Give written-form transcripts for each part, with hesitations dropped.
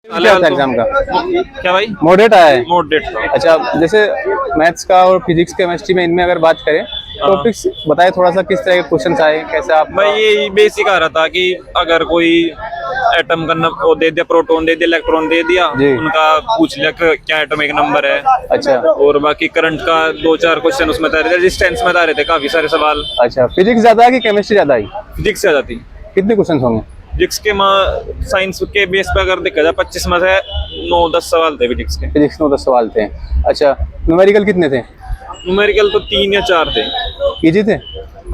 क्या था एग्जाम का? क्या भाई? मॉडरेट आया है। मॉडरेट था। अच्छा, जैसे मैथ्स का और फिजिक्स केमिस्ट्री में इनमें अगर बात करें टॉपिक्स बताए थोड़ा सा, किस तरह के क्वेश्चंस आए, कैसे आप? भाई ये बेसिक आ रहा था कि अगर कोई एटम का वो दे दिया, प्रोटॉन दे दिया, इलेक्ट्रॉन दे दिया, जी। उनका पूछ लिया कि क्या एटॉमिक नंबर है। अच्छा और बाकी करंट का 2-4 क्वेश्चन उसमें था, रेजिस्टेंस में था रहे थे काफी सारे सवाल। अच्छा, फिजिक्स ज्यादा है कि केमिस्ट्री ज्यादा आई? फिजिक्स से आ जाती। कितने क्वेश्चन होंगे? फिजिक्स के साइंस के बेस पे अगर देखा जाए 25 में से 9-10 सवाल थे फिजिक्स के। फिजिक्स में 10 सवाल थे। अच्छा, न्यूमेरिकल कितने थे? न्यूमेरिकल तो 3 या 4 थे। इजी थे?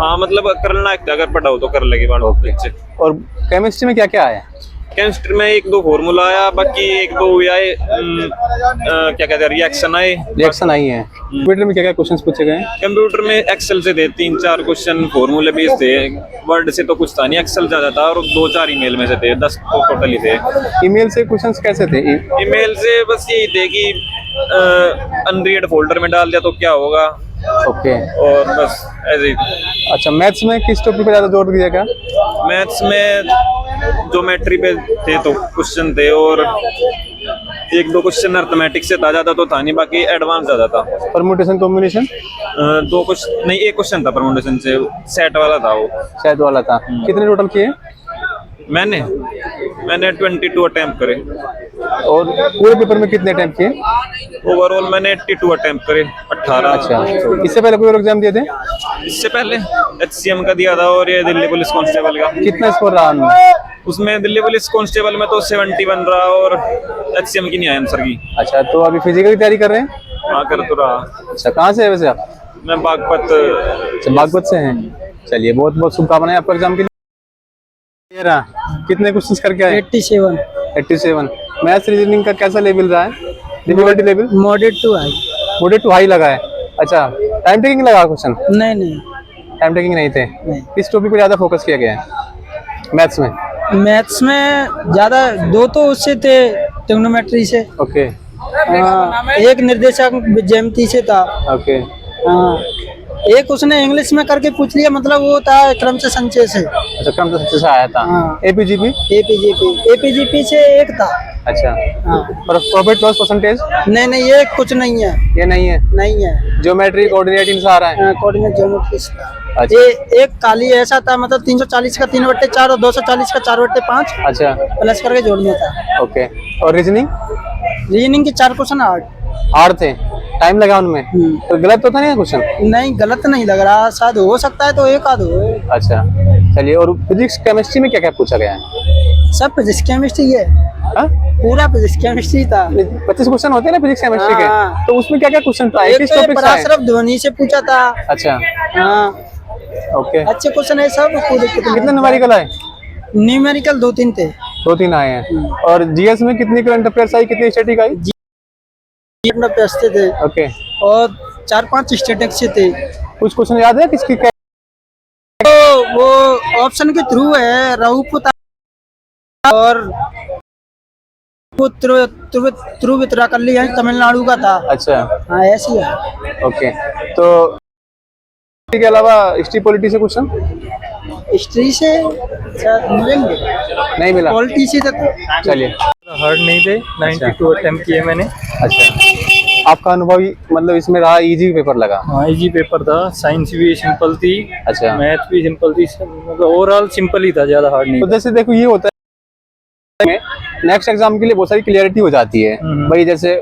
हाँ मतलब करना है, अगर पढ़ा हो तो कर लेगी बात। ओके। और केमिस्ट्री में क्या क्या आया? केमिस्ट्री में 1-2 फॉर्मूला आया, बाकी 1-2 आए क्या कहते हैं, रिएक्शन आए। रिएक्शन आई है। कंप्यूटर में क्या क्या क्वेश्चंस पूछे गए हैं? कंप्यूटर में एक्सेल से थे 3-4 क्वेश्चन, फॉर्मूले बेस थे। वर्ड से तो कुछ था नहीं, एक्सेल ज्यादा था, और 2-4 ईमेल में से थे, 10 तो टोटल ही थे। ईमेल से क्वेश्चंस कैसे थे? ईमेल से बस यही थे कि अनरीड फोल्डर में डाल दिया तो क्या होगा, ओके। और बस ऐसे ही। अच्छा, मैथ्स में किस टॉपिक पे ज्यादा जोर दिया गया? मैथ्स में ज्योमेट्री पे थे तो क्वेश्चन थे, और 1-2 क्वेश्चन अर्थमेटिक्स से था, ज्यादा तो था नहीं, बाकी एडवांस ज्यादा था। Permutation combination? 2 क्वेश्चन नहीं, 1 क्वेश्चन था परमुटेशन से, सेट वाला था वो। शायद वाला था। कितने टोटल किए? मैंने 22 अटेम्प्ट करे। और पूरे पेपर में कितने अटेम्प्ट किए? ओवरऑल मैंने 82 अटेम्प्ट करे, 18। अच्छा, इससे पहले कोई और एग्जाम दिए थे? इससे पहले HCM का दिया था, और ये दिल्ली पुलिस कांस्टेबल का। कितना स्कोर रहा उनमें? उसमें दिल्ली पुलिस कांस्टेबल में तो 71 रहा, और HCM की नहीं आया आंसर की। अच्छा, तो अभी फिजिकल की तैयारी कर रहे हैं? हाँ कर तो रहा। अच्छा, कहाँ से है वैसे आप? मैं बागपत। अच्छा, बागपत से हैं। चलिए, बहुत बहुत शुभकामनाएं आपको एग्जाम के लिए। ये रहा, कितने क्वेश्चंस करके आए? 87। 87। मैथ्स रीजनिंग का कैसा लेवल रहा है? Difficulty level? Moderate to high. Moderate to high लगा है। अच्छा, टाइम टेकिंग लगा क्वेश्चन? नहीं नहीं टाइम टेकिंग नहीं थे। नहीं। किस टॉपिक पे ज्यादा फोकस किया गया है मैथ्स में? मैथ्स में ज्यादा 2 तो उससे थे, ट्रिग्नोमेट्री से। ओके एक निर्देशांक ज्यामिति से था। ओके। हाँ, एक उसने इंग्लिश में करके पूछ लिया, मतलब वो था क्रम से संचय से। अच्छा, कम से आया था। हाँ। एपीजीपी? एपीजीपी से एक था। अच्छा। हाँ। और प्रॉफिट लॉस परसेंटेज? नहीं नहीं, ये कुछ नहीं है। ये नहीं है? नहीं है। ज्योमेट्री कोऑर्डिनेट इन आ रहा है? कोऑर्डिनेट ज्योमेट्री से था। अच्छा। ये एक खाली ऐसा था, मतलब 340 का 3/4 और 240 का 4/5 अच्छा, प्लस करके जोड़ना था। ओके। और रीजनिंग? रीजनिंग के 4 क्वेश्चन हार्ड थे? टाइम लगा उनमें? तो गलत तो था नहीं क्वेश्चन? नहीं, गलत नहीं लग रहा, शायद हो सकता है तो एक आध हो। अच्छा, चलिए। और फिजिक्स केमिस्ट्री में क्या क्या पूछा गया है? सब फिजिक्स केमिस्ट्री है। हाँ? पूरा फिजिक्स केमिस्ट्री था। 25 क्वेश्चन होते हैं ना फिजिक्स केमिस्ट्री के, हाँ। तो उसमें क्या क्या क्वेश्चन था? एक किस तो ये टॉपिक से आए? पराशरफ ध्वनि से पूछा था। अच्छा, हाँ, ओके। अच्छे क्वेश्चन है सब। कितने न्यूमेरिकल आए? न्यूमेरिकल 2-3 थे। 2-3 आए हैं। और जीएस में कितनी करंट अफेयर्स आई, कितनी स्टैटिक आई? पैसे थे, ओके। और 4-5 स्टैटिक से थे। कुछ क्वेश्चन याद है किसकी? तो वो ऑप्शन के थ्रू है, रऊफ और वो त्रिविक्रमल्ली है, तमिलनाडु का था। अच्छा, हाँ, ऐसी है। ओके। तो इसके अलावा हिस्ट्री पॉलिटी से क्वेश्चन हिस्ट्री से शायद मिलेंगे, नहीं मिला? पॉलिटी से था। चलिए। हार्ड नहीं थे, 92 अटेम्प्ट किए मैंने। अच्छा, आपका अनुभव मतलब इसमें रहा, इजी पेपर लगा? हाँ, इजी पेपर था। साइंस भी सिंपल थी, अच्छा। मैथ भी सिंपल थी, मतलब ओवरऑल सिंपल ही था, ज्यादा हार्ड नहीं तो था। जैसे देखो, ये होता है नेक्स्ट एग्जाम के लिए बहुत सारी क्लियरिटी हो जाती है भाई, जैसे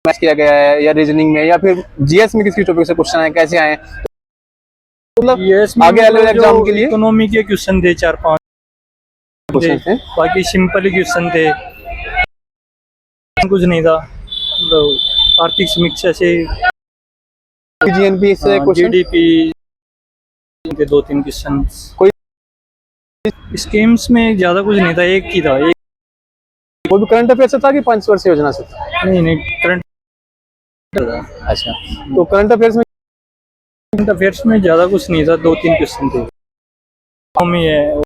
मैथ किया गया है या रीजनिंग में, या फिर जीएस में किसी टॉपिक से क्वेश्चन आए, कैसे आए, मतलब Yes, आगे वाले मतलब एग्जाम जो के लिए इकोनॉमी के क्वेश्चन थे 4-5 क्वेश्चन थे। बाकी सिंपल ही क्वेश्चन थे, कुछ नहीं था। मतलब आर्थिक समीक्षा से, जीएनपी से क्वेश्चन, जीडीपी के 2-3 क्वेश्चन। कोई स्कीम्स में ज्यादा कुछ नहीं था, एक ही था। एक वो भी करंट अफेयर से था कि पंचवर्षीय योजना से था? नहीं, करंट अच्छा, तो करंट अफेयर्स में ज्यादा कुछ नहीं था, 2-3 क्वेश्चन थे। इकोनॉमी है,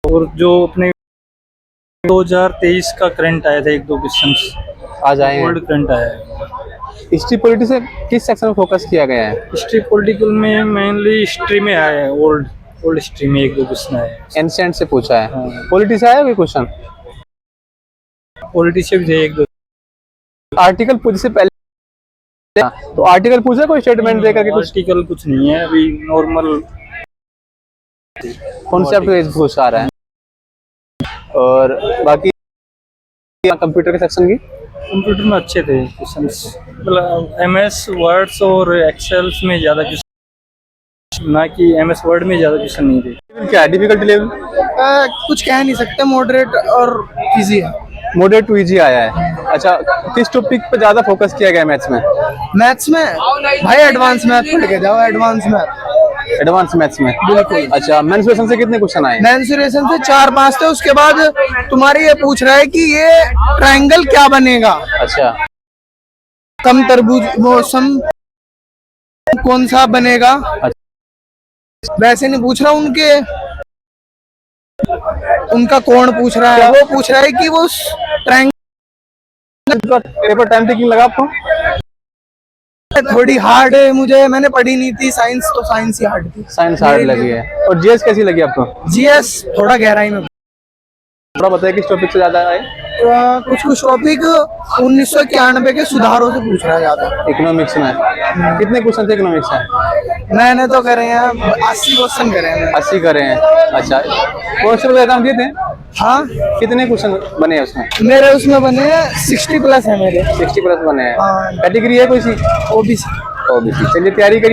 और जो अपने 2023 का करंट आया था 1-2 क्वेश्चन आज आए हैं। ओल्ड करंट आया है। हिस्ट्री पॉलिटी से किस सेक्शन में फोकस किया गया है? हिस्ट्री पॉलिटिकल में मेनली हिस्ट्री में आया है, ओल्ड हिस्ट्री में 1-2 क्वेश्चन आए हैं। एंशिएंट से पूछा है। हाँ। पॉलिटी से आया कोई क्वेश्चन? पॉलिटिशियन भी थे एक दो। आर्टिकल पूछ से पहले, तो आर्टिकल पूछा कोई स्टेटमेंट देकर के कुछ आर्टिकल कुछ नहीं है अभी, नॉर्मल कॉन्सेप्ट बेस्ड पूछ आ रहा है। और बाकी कंप्यूटर के सेक्शन की कंप्यूटर में अच्छे थे क्वेश्चंस, मतलब MS वर्ड्स और एक्सेल्स में ज़्यादा क्वेश्चन, ना कि MS वर्ड में ज़्यादा क्वेश्चन नहीं थे। क्या डिफिकल्टी लेवल? कुछ कह नहीं सकते, मॉडरेट और इजी है। मॉडरेट टू इजी आया है। अच्छा, किस टॉपिक पे ज्यादा फोकस किया गया मैथ्स में? मैथ्स में भाई एडवांस मैथ पढ़ के जाओ, एडवांस मैथ, एडवांस मैथ्स में बिल्कुल। अच्छा, मेंसुरेशन से कितने क्वेश्चन आए? मेंसुरेशन से 4-5 थे। उसके बाद तुम्हारी ये पूछ रहा है कि ये ट्रायंगल क्या बनेगा, अच्छा, कम तरबूज मौसम कौन सा बनेगा, वैसे नहीं पूछ रहा, उनका कोण पूछ रहा है, वो पूछ रहा है कि वो ट्रायंगल। पेपर टाइम टेकिंग लगा आपको? थोड़ी हार्ड है मुझे, मैंने पढ़ी नहीं थी साइंस, तो साइंस ही हार्ड थी। साइंस हार्ड लगी है। और जीएस कैसी लगी आपको? जीएस थोड़ा गहराई में। थोड़ा बताइए किस टॉपिक से ज्यादा आए? कुछ टॉपिक 1991 के सुधारों से पूछ रहा है ज्यादा। इकोनॉमिक्स में कितने क्वेश्चन थे इकोनॉमिक्स में? मैंने तो करे हैं 80 क्वेश्चन करे हैं। 80 करे हैं। अच्छा, कॉन्स्टेबल एग्जाम दिए थे? हाँ, कितने क्वेश्चन बने हैं उसमें? मेरे उसमें बने हैं 60 प्लस है मेरे। 60 प्लस बने हैं। हाँ। कैटेगरी है कोई सी? ओबीसी। ओबीसी। चलिए तैयारी करिए।